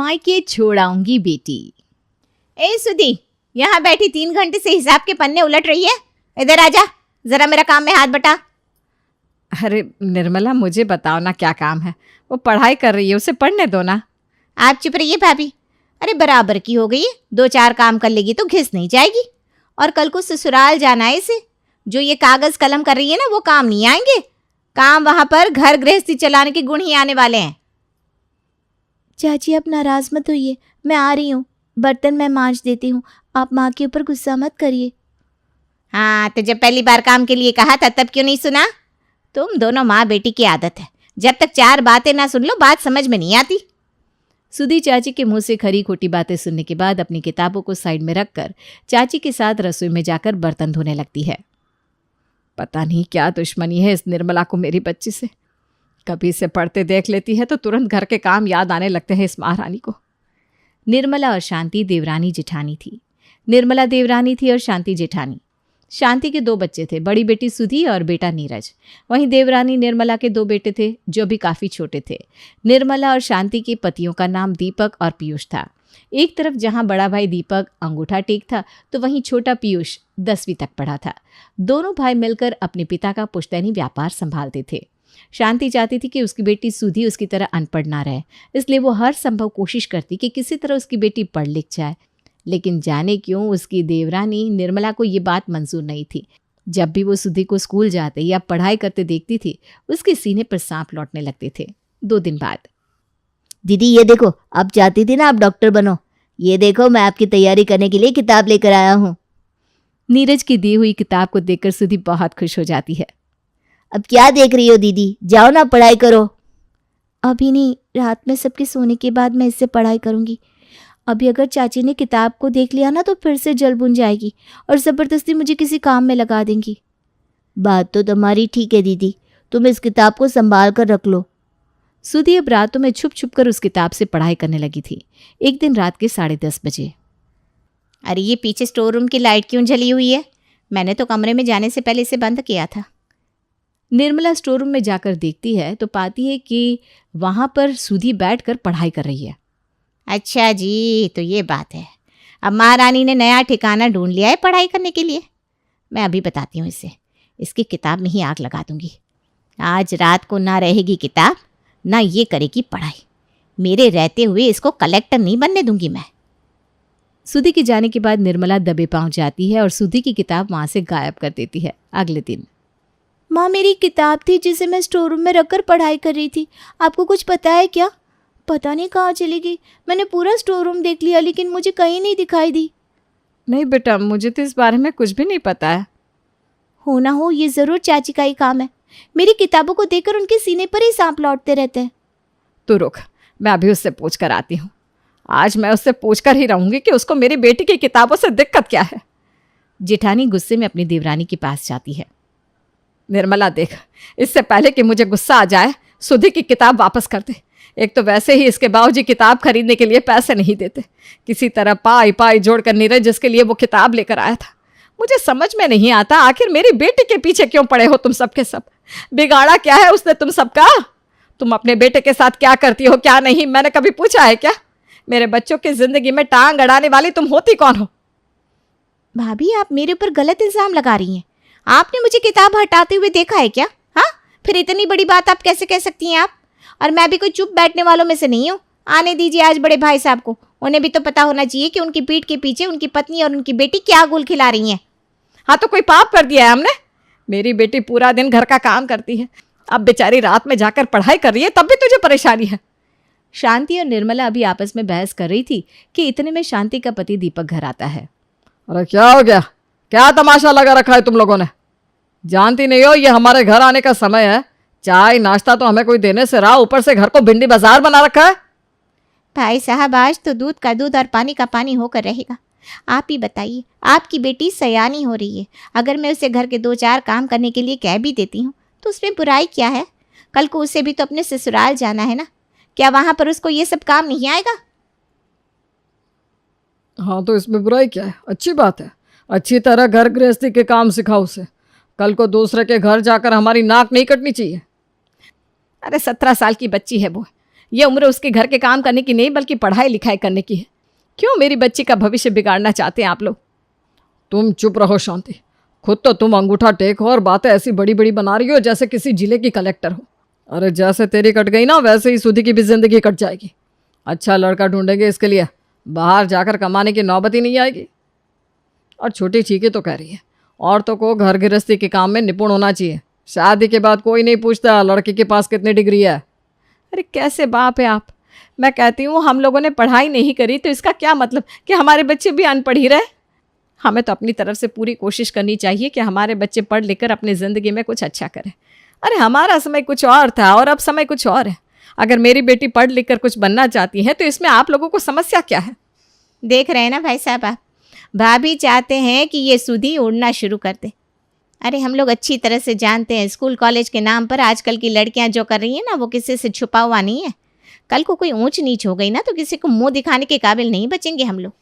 मायके छोड़ आऊंगी बेटी। ए सुधी, यहाँ बैठी 3 घंटे से हिसाब के पन्ने उलट रही है। इधर आजा, जरा मेरा काम में हाथ बटा। अरे निर्मला, मुझे बताओ ना क्या काम है। वो पढ़ाई कर रही है, उसे पढ़ने दो ना। आप चुप रहिए भाभी। अरे बराबर की हो गई है, 2-4 काम कर लेगी तो घिस नहीं जाएगी। और कल को ससुराल जाना है इसे। जो ये कागज कलम कर रही है ना, वो काम नहीं आएंगे। काम वहां पर घर गृहस्थी चलाने के गुण ही आने वाले हैं। चाची आप नाराज मत होइए, मैं आ रही हूँ। बर्तन मैं मांज देती हूँ, आप माँ के ऊपर गुस्सा मत करिए। हाँ, तो जब पहली बार काम के लिए कहा था तब क्यों नहीं सुना? तुम दोनों माँ बेटी की आदत है, जब तक 4 बातें ना सुन लो बात समझ में नहीं आती। सुधी चाची के मुंह से खरी खोटी बातें सुनने के बाद अपनी किताबों को साइड में रखकर चाची के साथ रसोई में जाकर बर्तन धोने लगती है। पता नहीं क्या दुश्मनी है इस निर्मला को मेरी बच्ची से। कभी इसे पढ़ते देख लेती है तो तुरंत घर के काम याद आने लगते हैं इस महारानी को। निर्मला और शांति देवरानी जेठानी थी। निर्मला देवरानी थी और शांति जेठानी। शांति के 2 बच्चे थे, बड़ी बेटी सुधी और बेटा नीरज। वहीं देवरानी निर्मला के 2 बेटे थे जो भी काफ़ी छोटे थे। निर्मला और शांति के पतियों का नाम दीपक और पीयूष था। एक तरफ जहां बड़ा भाई दीपक अंगूठा टेक था तो वहीं छोटा पीयूष 10वीं तक पढ़ा था। दोनों भाई मिलकर अपने पिता का पुश्तैनी व्यापार संभालते थे। शांति चाहती थी कि उसकी बेटी सुधी उसकी तरह अनपढ़ ना रहे, इसलिए वो हर संभव कोशिश करती कि किसी तरह उसकी बेटी पढ़ लिख जाए। लेकिन जाने क्यों उसकी देवरानी निर्मला को ये बात मंजूर नहीं थी। जब भी वो सुधी को स्कूल जाते या पढ़ाई करते देखती थी, उसके सीने पर सांप लौटने लगते थे। 2 दिन बाद, दीदी ये देखो, आप चाहती थी ना आप डॉक्टर बनो। ये देखो मैं आपकी तैयारी करने के लिए किताब लेकर आया हूँ। नीरज की दी हुई किताब को देखकर सुधी बहुत खुश हो जाती है। अब क्या देख रही हो दीदी, जाओ ना पढ़ाई करो। अभी नहीं, रात में सबके सोने के बाद मैं इससे पढ़ाई करूँगी। अभी अगर चाची ने किताब को देख लिया ना तो फिर से जल बुन जाएगी और ज़बरदस्ती मुझे किसी काम में लगा देंगी। बात तो तुम्हारी ठीक है दीदी, तुम इस किताब को संभाल कर रख लो। सुधी अब रातों में छुप छुप कर उस किताब से पढ़ाई करने लगी थी। एक दिन रात के 10:30 बजे। अरे ये पीछे स्टोर रूम की लाइट क्यों जली हुई है? मैंने तो कमरे में जाने से पहले इसे बंद किया था। निर्मला स्टोर रूम में जाकर देखती है तो पाती है कि वहां पर सुधी बैठकर पढ़ाई कर रही है। अच्छा जी, तो ये बात है। अब महारानी ने नया ठिकाना ढूंढ लिया है पढ़ाई करने के लिए। मैं अभी बताती हूँ इसे, इसकी किताब में ही आग लगा दूंगी। आज रात को ना रहेगी किताब, ना ये करेगी पढ़ाई। मेरे रहते हुए इसको कलेक्टर नहीं बनने दूंगी मैं। सुधी के जाने के बाद निर्मला दबे पांव जाती है और सुधी की किताब वहां से गायब कर देती है। अगले दिन, माँ मेरी किताब थी जिसे मैं स्टोर रूम में रखकर पढ़ाई कर रही थी, आपको कुछ पता है क्या? पता नहीं कहाँ चली गई। मैंने पूरा स्टोर रूम देख लिया लेकिन मुझे कहीं नहीं दिखाई दी। नहीं बेटा, मुझे तो इस बारे में कुछ भी नहीं पता है। हो ना हो ये ज़रूर चाची का ही काम है। मेरी किताबों को देखकर उनके सीने पर ही सांप लौटते रहते हैं। तो रुक, मैं अभी उससे पूछ कर आती हूँ। आज मैं उससे पूछ कर ही रहूंगी कि उसको मेरी बेटी की किताबों से दिक्कत क्या है। जेठानी गुस्से में अपनी देवरानी के पास जाती है। निर्मला देख, इससे पहले कि मुझे गुस्सा आ जाए, सुधी की किताब वापस कर दे। एक तो वैसे ही इसके बाबूजी किताब खरीदने के लिए पैसे नहीं देते। किसी तरह पाई पाई जोड़कर नीरज जिसके लिए वो किताब लेकर आया था। मुझे समझ में नहीं आता आखिर मेरी बेटी के पीछे क्यों पड़े हो तुम सब के सब। बिगाड़ा क्या है उसने तुम सबका? तुम अपने बेटे के साथ क्या करती हो क्या नहीं, मैंने कभी पूछा है क्या? मेरे बच्चों की जिंदगी में टांग अड़ाने वाली तुम होती कौन हो? भाभी आप मेरे ऊपर गलत इल्जाम लगा रही हैं। आपने मुझे किताब हटाते हुए देखा है क्या? हाँ, फिर इतनी बड़ी बात आप कैसे कह सकती हैं आप? और मैं भी कोई चुप बैठने वालों में से नहीं हूँ। आने दीजिए आज बड़े भाई साहब को, उन्हें भी तो पता होना चाहिए कि उनकी पीठ के पीछे उनकी पत्नी और उनकी बेटी क्या गुल खिला रही हैं। हाँ तो कोई पाप कर दिया है हमने? मेरी बेटी पूरा दिन घर का काम करती है, अब बेचारी रात में जाकर पढ़ाई कर रही है, तब भी तुझे परेशानी है। शांति और निर्मला अभी आपस में बहस कर रही थी कि इतने में शांति का पति दीपक घर आता है। अरे क्या हो गया? क्या तमाशा लगा रखा है तुम लोगों ने? जानती नहीं हो ये हमारे घर आने का समय है? चाय नाश्ता तो हमें कोई देने से रहा, ऊपर से घर को भिंडी बाजार बना रखा है। भाई साहब आज तो दूध का दूध और पानी का पानी होकर रहेगा। आप ही बताइए, आपकी बेटी सयानी हो रही है, अगर मैं उसे घर के 2-4 काम करने के लिए कह भी देती हूँ तो उसमें बुराई क्या है? कल को उसे भी तो अपने ससुराल जाना है ना, क्या वहां पर उसको ये सब काम नहीं आएगा? हाँ तो इसमें बुराई क्या है? अच्छी बात है, अच्छी तरह घर गृहस्थी के काम सिखाओ उसे। कल को दूसरे के घर जाकर हमारी नाक नहीं कटनी चाहिए। अरे 17 साल की बच्ची है वो, ये उम्र उसके घर के काम करने की नहीं बल्कि पढ़ाई लिखाई करने की है। क्यों मेरी बच्ची का भविष्य बिगाड़ना चाहते हैं आप लोग? तुम चुप रहो शांति। खुद तो तुम अंगूठा टेक हो और बातें ऐसी बड़ी बड़ी बना रही हो जैसे किसी जिले की कलेक्टर हो। अरे जैसे तेरी कट गई ना वैसे ही सुधी की भी जिंदगी कट जाएगी। अच्छा लड़का ढूंढेंगे इसके लिए, बाहर जाकर कमाने की नौबत ही नहीं आएगी। और छोटी चीकी तो कह रही है औरतों को घर गृहस्थी के काम में निपुण होना चाहिए। शादी के बाद कोई नहीं पूछता लड़की के पास कितनी डिग्री है। अरे कैसे बाप है आप? मैं कहती हूँ हम लोगों ने पढ़ाई नहीं करी तो इसका क्या मतलब कि हमारे बच्चे भी अनपढ़ ही रहे? हमें तो अपनी तरफ से पूरी कोशिश करनी चाहिए कि हमारे बच्चे पढ़ लिख कर अपनी ज़िंदगी में कुछ अच्छा करें। अरे हमारा समय कुछ और था और अब समय कुछ और है। अगर मेरी बेटी पढ़ लिख कर कुछ बनना चाहती है तो इसमें आप लोगों को समस्या क्या है? देख रहे हैं ना भाई साहब आप, भाभी चाहते हैं कि ये सुधी उड़ना शुरू कर दे। अरे हम लोग अच्छी तरह से जानते हैं स्कूल कॉलेज के नाम पर आजकल की लड़कियां जो कर रही हैं ना वो किसी से छुपा हुआ नहीं है। कल को कोई ऊंच नीच हो गई ना तो किसी को मुंह दिखाने के काबिल नहीं बचेंगे हम लोग।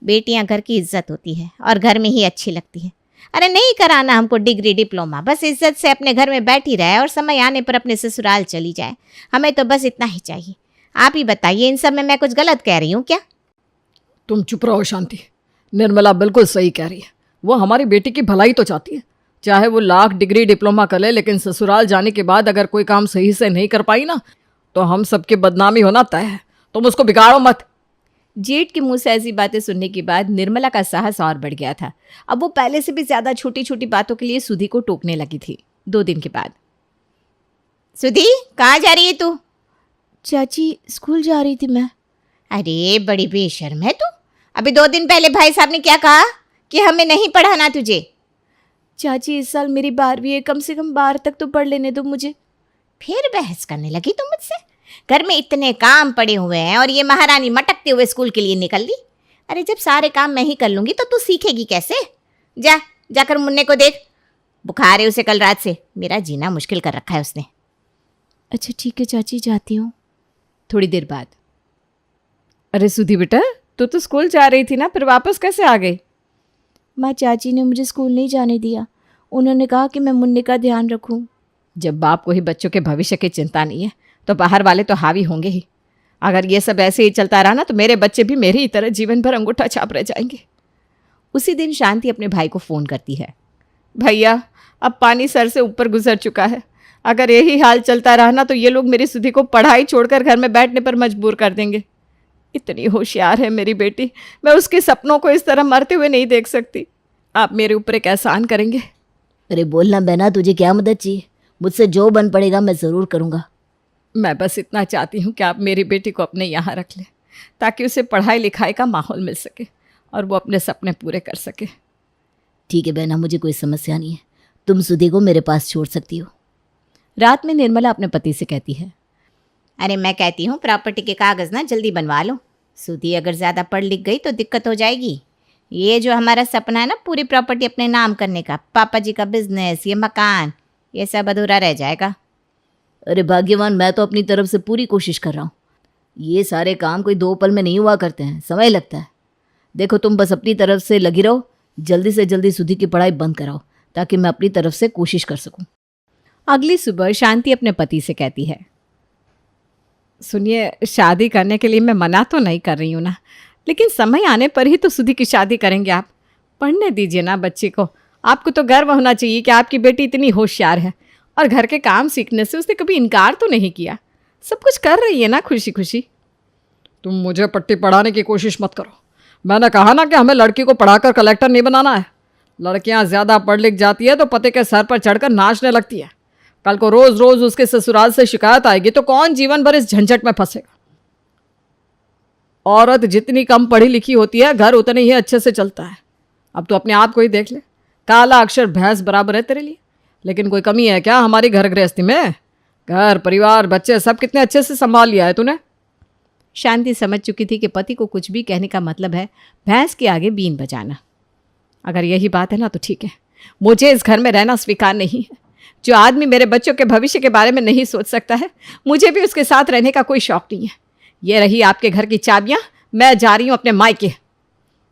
बेटियां घर की इज्जत होती है और घर में ही अच्छी लगती है। अरे नहीं कराना हमको डिग्री डिप्लोमा, बस इज्जत से अपने घर में बैठी रहे और समय आने पर अपने ससुराल चली जाए। हमें तो बस इतना ही चाहिए। आप ही बताइए इन सब में मैं कुछ गलत कह रही हूँ क्या? तुम चुप रहो शांति। निर्मला बिल्कुल सही कह रही है। वो हमारी बेटी की भलाई तो चाहती है। चाहे वो लाख डिग्री डिप्लोमा कर ले लेकिन ससुराल जाने के बाद अगर कोई काम सही से नहीं कर पाई ना तो हम सबकी बदनामी होना तय है। तुम उसको बिगाड़ो मत। जेठ के मुंह से ऐसी बातें सुनने के बाद निर्मला का साहस और बढ़ गया था। अब वो पहले से भी ज्यादा छोटी छोटी बातों के लिए सुधी को टोकने लगी थी। 2 दिन के बाद, सुधी कहाँ जा रही है तू? चाची स्कूल जा रही थी मैं। अरे बड़ी बेशर्म है तू। अभी 2 दिन पहले भाई साहब ने क्या कहा कि हमें नहीं पढ़ाना तुझे। चाची इस साल मेरी 12वीं है, कम से कम 12 तक तो पढ़ लेने दो मुझे। फिर बहस करने लगी तुम मुझसे? घर में इतने काम पड़े हुए हैं और ये महारानी मटकते हुए स्कूल के लिए निकल ली। अरे जब सारे काम मैं ही कर लूंगी तो तू सीखेगी कैसे? जाकर मुन्ने को देख, बुखार है उसे कल रात से। मेरा जीना मुश्किल कर रखा है उसने। अच्छा ठीक है चाची, जाती हूँ। थोड़ी देर बाद, अरे सुधी बेटा तू तो स्कूल जा रही थी ना, फिर वापस कैसे आ गई? माँ चाची ने मुझे स्कूल नहीं जाने दिया। उन्होंने कहा कि मैं मुन्ने का ध्यान रखूं। जब बाप को ही बच्चों के भविष्य की चिंता नहीं है तो बाहर वाले तो हावी होंगे ही। अगर ये सब ऐसे ही चलता रहा ना तो मेरे बच्चे भी मेरी ही तरह जीवन भर अंगूठा छाप रह जाएंगे। उसी दिन शांति अपने भाई को फ़ोन करती है। भैया अब पानी सर से ऊपर गुजर चुका है। अगर यही हाल चलता रहा ना तो ये लोग मेरी सुधी को पढ़ाई छोड़कर घर में बैठने पर मजबूर कर देंगे। इतनी होशियार है मेरी बेटी, मैं उसके सपनों को इस तरह मरते हुए नहीं देख सकती। आप मेरे ऊपर एक एहसान करेंगे? अरे बोलना बहना, तुझे क्या मदद चाहिए? मुझसे जो बन पड़ेगा मैं ज़रूर करूँगा। मैं बस इतना चाहती हूँ कि आप मेरी बेटी को अपने यहाँ रख लें ताकि उसे पढ़ाई लिखाई का माहौल मिल सके और वो अपने सपने पूरे कर सके। ठीक है बहना, मुझे कोई समस्या नहीं है। तुम सुधी को मेरे पास छोड़ सकती हो। रात में निर्मला अपने पति से कहती है, अरे मैं कहती हूँ प्रॉपर्टी के कागज़ ना जल्दी बनवा लो। सुधी अगर ज़्यादा पढ़ लिख गई तो दिक्कत हो जाएगी। ये जो हमारा सपना है ना पूरी प्रॉपर्टी अपने नाम करने का, पापा जी का बिजनेस, ये मकान, ये सब अधूरा रह जाएगा। अरे भाग्यवान, मैं तो अपनी तरफ से पूरी कोशिश कर रहा हूँ। ये सारे काम कोई 2 पल में नहीं हुआ करते हैं, समय लगता है। देखो तुम बस अपनी तरफ से लगी रहो, जल्दी से जल्दी सुधी की पढ़ाई बंद कराओ ताकि मैं अपनी तरफ से कोशिश कर सकूं। अगली सुबह शांति अपने पति से कहती है, सुनिए शादी करने के लिए मैं मना तो नहीं कर रही हूँ ना, लेकिन समय आने पर ही तो सुधी की शादी करेंगे। आप पढ़ने दीजिए ना बच्ची को। आपको तो गर्व होना चाहिए कि आपकी बेटी इतनी होशियार है और घर के काम सीखने से उसने कभी इनकार तो नहीं किया। सब कुछ कर रही है ना खुशी खुशी। तुम मुझे पट्टी पढ़ाने की कोशिश मत करो। मैंने कहा ना कि हमें लड़की को पढ़ाकर कलेक्टर नहीं बनाना है। लड़कियां ज़्यादा पढ़ लिख जाती है तो पति के सर पर चढ़कर नाचने लगती है। कल को रोज़ रोज़ उसके ससुराल से शिकायत आएगी तो कौन जीवन भर इस झंझट में फंसेगा। औरत जितनी कम पढ़ी लिखी होती है घर उतने ही अच्छे से चलता है। अब तो अपने आप को ही देख ले, काला अक्षर भैंस बराबर है तेरे लिए। लेकिन कोई कमी है क्या हमारी घर गृहस्थी में? घर परिवार बच्चे सब कितने अच्छे से संभाल लिया है तूने। शांति समझ चुकी थी कि पति को कुछ भी कहने का मतलब है भैंस के आगे बीन बजाना। अगर यही बात है ना तो ठीक है, मुझे इस घर में रहना स्वीकार नहीं है। जो आदमी मेरे बच्चों के भविष्य के बारे में नहीं सोच सकता है, मुझे भी उसके साथ रहने का कोई शौक नहीं है। ये रही आपके घर की चाबियां, मैं जा रही हूं अपने मायके।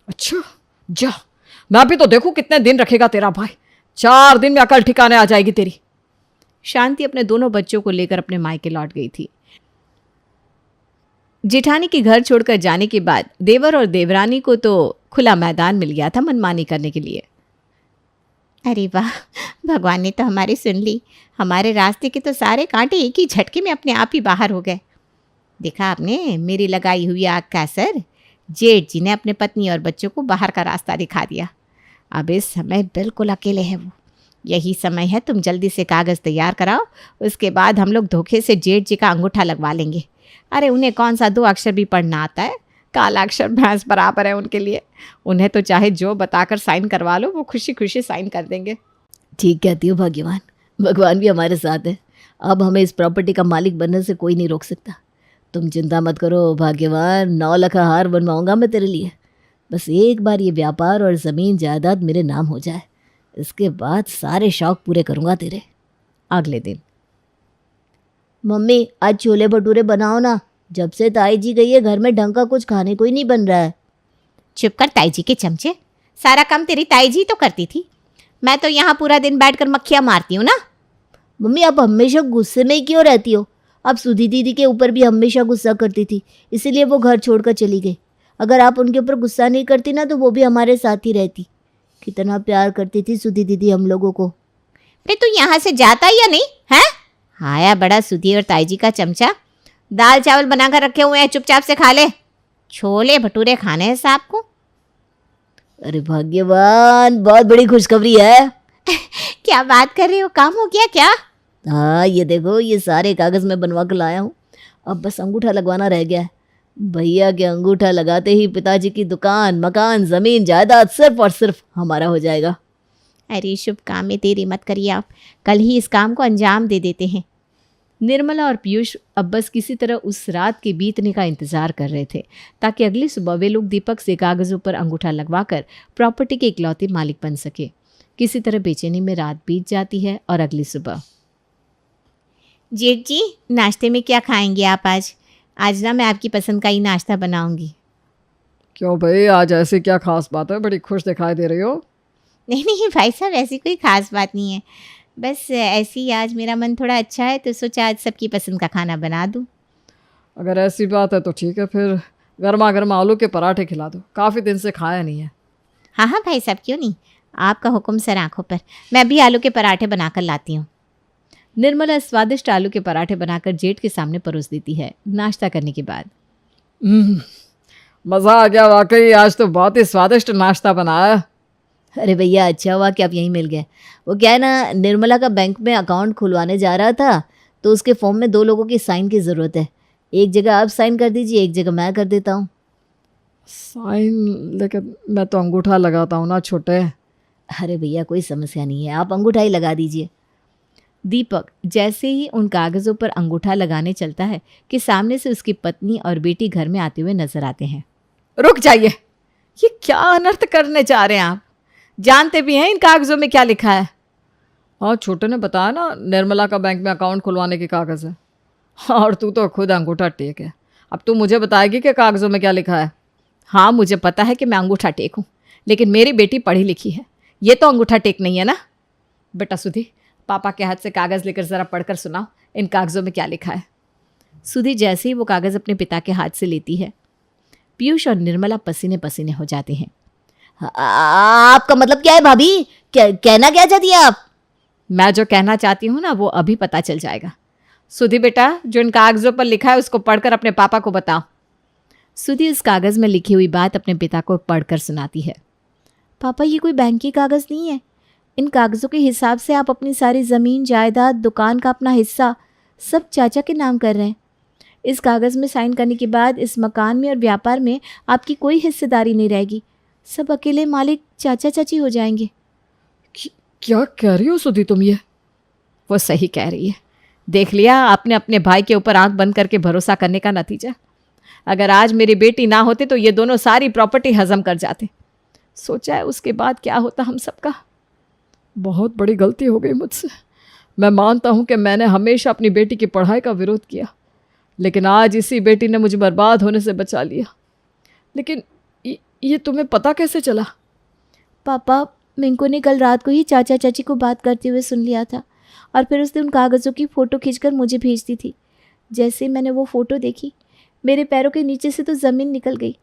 अच्छा जा, मैं भी तो देखूं कितने दिन रखेगा तेरा भाई। 4 दिन में अकल ठिकाने आ जाएगी तेरी। शांति अपने दोनों बच्चों को लेकर अपने मायके लौट गई थी। जेठानी के घर छोड़कर जाने के बाद देवर और देवरानी को तो खुला मैदान मिल गया था मनमानी करने के लिए। अरे वाह, भगवान ने तो हमारी सुन ली। हमारे रास्ते के तो सारे कांटे एक ही झटके में अपने आप ही बाहर हो गए। देखा आपने मेरी लगाई हुई आग का असर? जेठ जी ने अपने पत्नी और बच्चों को बाहर का रास्ता दिखा दिया। अब इस समय बिल्कुल अकेले हैं वो। यही समय है, तुम जल्दी से कागज़ तैयार कराओ, उसके बाद हम लोग धोखे से जेठ जी का अंगूठा लगवा लेंगे। अरे उन्हें कौन सा 2 अक्षर भी पढ़ना आता है? काला अक्षर भैंस बराबर है उनके लिए। उन्हें तो चाहे जो बताकर साइन करवा लो, वो खुशी खुशी साइन कर देंगे। ठीक कहती हो भाग्यवान, भगवान भी हमारे साथ है। अब हमें इस प्रॉपर्टी का मालिक बनने से कोई नहीं रोक सकता। तुम चिंता मत करो भाग्यवान, 9 लाख का हार बनवाऊंगा मैं तेरे लिए। बस एक बार ये व्यापार और ज़मीन जायदाद मेरे नाम हो जाए, इसके बाद सारे शौक पूरे करूंगा तेरे। अगले दिन मम्मी आज छोले भटूरे बनाओ ना, जब से ताई जी गई है घर में ढंग का कुछ खाने को ही नहीं बन रहा है। चुप कर ताई जी के चमचे, सारा काम तेरी ताई जी तो करती थी। मैं तो यहाँ पूरा दिन बैठकर मक्खियाँ मारती हूँ ना। मम्मी आप हमेशा गुस्से में ही क्यों रहती हो? आप सुधी दीदी के ऊपर भी हमेशा गुस्सा करती थी, इसीलिए वो घर छोड़कर चली गई। अगर आप उनके ऊपर गुस्सा नहीं करती ना तो वो भी हमारे साथ ही रहती। कितना प्यार करती थी सुधी दीदी हम लोगों को। अरे तू यहाँ से जाता या नहीं है? आया बड़ा सुधी और ताई जी का चमचा। दाल चावल बनाकर रखे हुए हैं, चुपचाप से खा ले। छोले भटूरे खाने हैं साहब को। अरे भाग्यवान, बहुत बड़ी खुशखबरी है। क्या बात कर रहे हो, काम हो गया क्या? हाँ ये देखो, ये सारे कागज़ मैं बनवा कर लाया हूँ। अब बस अंगूठा लगवाना रह गया है। भैया के अंगूठा लगाते ही पिताजी की दुकान, मकान, ज़मीन, जायदाद सिर्फ और सिर्फ हमारा हो जाएगा। अरे शुभ काम में देरी मत करिए आप, कल ही इस काम को अंजाम दे देते हैं। निर्मला और पीयूष अब बस किसी तरह उस रात के बीतने का इंतजार कर रहे थे, ताकि अगली सुबह वे लोग दीपक से कागज़ों पर अंगूठा लगवाकर प्रॉपर्टी के इकलौते मालिक बन सके। किसी तरह बेचैनी में रात बीत जाती है और अगली सुबह। जेठ जी, नाश्ते में क्या खाएंगे आप आज? आज ना मैं आपकी पसंद का ही नाश्ता बनाऊंगी। क्यों भाई, आज ऐसी क्या खास बात है? बड़ी खुश दिखाई दे रही हो। नहीं नहीं भाई साहब, ऐसी कोई ख़ास बात नहीं है, बस ऐसी ही आज मेरा मन थोड़ा अच्छा है तो सोचा आज सबकी पसंद का खाना बना दूं। अगर ऐसी बात है तो ठीक है, फिर गर्मा गर्मा आलू के पराठे खिला दो, काफ़ी दिन से खाया नहीं है। हाँ हाँ भाई साहब, क्यों नहीं, आपका हुक्म सर आँखों पर। मैं भी आलू के पराठे बनाकर लाती हूँ। निर्मला स्वादिष्ट आलू के पराठे बनाकर जेठ के सामने परोस देती है नाश्ता करने के बाद। मज़ा आ गया वाकई, आज तो बहुत ही स्वादिष्ट नाश्ता बनाया। अरे भैया अच्छा हुआ कि आप यहीं मिल गए। वो क्या है ना, निर्मला का बैंक में अकाउंट खुलवाने जा रहा था तो उसके फॉर्म में 2 लोगों की साइन की ज़रूरत है। एक जगह आप साइन कर दीजिए, एक जगह मैं कर देता हूँ। साइन? लेकिन मैं तो अंगूठा लगाता हूँ ना छोटे। अरे भैया कोई समस्या नहीं है, आप अंगूठा ही लगा दीजिए। दीपक जैसे ही उन कागज़ों पर अंगूठा लगाने चलता है कि सामने से उसकी पत्नी और बेटी घर में आते हुए नजर आते हैं। रुक जाइए, ये क्या अनर्थ करने जा रहे हैं आप? जानते भी हैं इन कागज़ों में क्या लिखा है? हाँ, छोटे ने बताया ना, निर्मला का बैंक में अकाउंट खुलवाने के कागज़ है। और तू तो खुद अंगूठा टेक है। अब तू मुझे बताएगी कि कागज़ों में क्या लिखा है? हाँ मुझे पता है कि मैं अंगूठा टेक हूँ, लेकिन मेरी बेटी पढ़ी लिखी है, ये तो अंगूठा टेक नहीं है ना। बेटा सुधी, पापा के हाथ से कागज़ लेकर ज़रा पढ़कर सुनाओ इन कागज़ों में क्या लिखा है। सुधी जैसे ही वो कागज़ अपने पिता के हाथ से लेती है, पीयूष और निर्मला पसीने पसीने हो जाते हैं। आपका मतलब क्या है भाभी? कहना क्या चाहती है आप? मैं जो कहना चाहती हूँ ना वो अभी पता चल जाएगा। सुधी बेटा, जो इन कागज़ों पर लिखा है उसको पढ़कर अपने पापा को बताओ। सुधी इस कागज़ में लिखी हुई बात अपने पिता को पढ़कर सुनाती है। पापा ये कोई बैंक की कागज़ नहीं है। इन कागज़ों के हिसाब से आप अपनी सारी ज़मीन जायदाद, दुकान का अपना हिस्सा सब चाचा के नाम कर रहे हैं। इस कागज़ में साइन करने के बाद इस मकान में और व्यापार में आपकी कोई हिस्सेदारी नहीं रहेगी। सब अकेले मालिक चाचा चाची हो जाएंगे। क्या कह रही हो सुधी तुम ये? वो सही कह रही है। देख लिया आपने अपने भाई के ऊपर आंख बंद करके भरोसा करने का नतीजा। अगर आज मेरी बेटी ना होती तो ये दोनों सारी प्रॉपर्टी हजम कर जाते। सोचा है उसके बाद क्या होता हम सबका। बहुत बड़ी गलती हो गई मुझसे। मैं मानता हूँ कि मैंने हमेशा अपनी बेटी की पढ़ाई का विरोध किया, लेकिन आज इसी बेटी ने मुझे बर्बाद होने से बचा लिया। लेकिन ये तुम्हें पता कैसे चला? पापा, मिंकू ने कल रात को ही चाचा चाची को बात करते हुए सुन लिया था और फिर उसने उन कागज़ों की फ़ोटो खींचकर मुझे भेज दी थी। जैसे मैंने वो फ़ोटो देखी मेरे पैरों के नीचे से तो ज़मीन निकल गई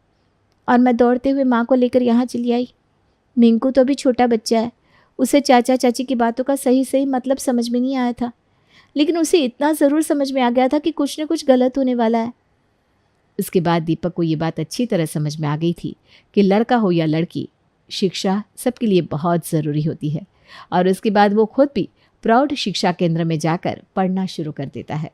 और मैं दौड़ते हुए माँ को लेकर यहाँ चली आई। मिंकू तो अभी छोटा बच्चा है, उसे चाचा चाची की बातों का सही सही मतलब समझ में नहीं आया था, लेकिन उसे इतना ज़रूर समझ में आ गया था कि कुछ न कुछ गलत होने वाला है। इसके बाद दीपक को ये बात अच्छी तरह समझ में आ गई थी कि लड़का हो या लड़की, शिक्षा सबके लिए बहुत ज़रूरी होती है और उसके बाद वो खुद भी प्रौढ़ शिक्षा केंद्र में जाकर पढ़ना शुरू कर देता है।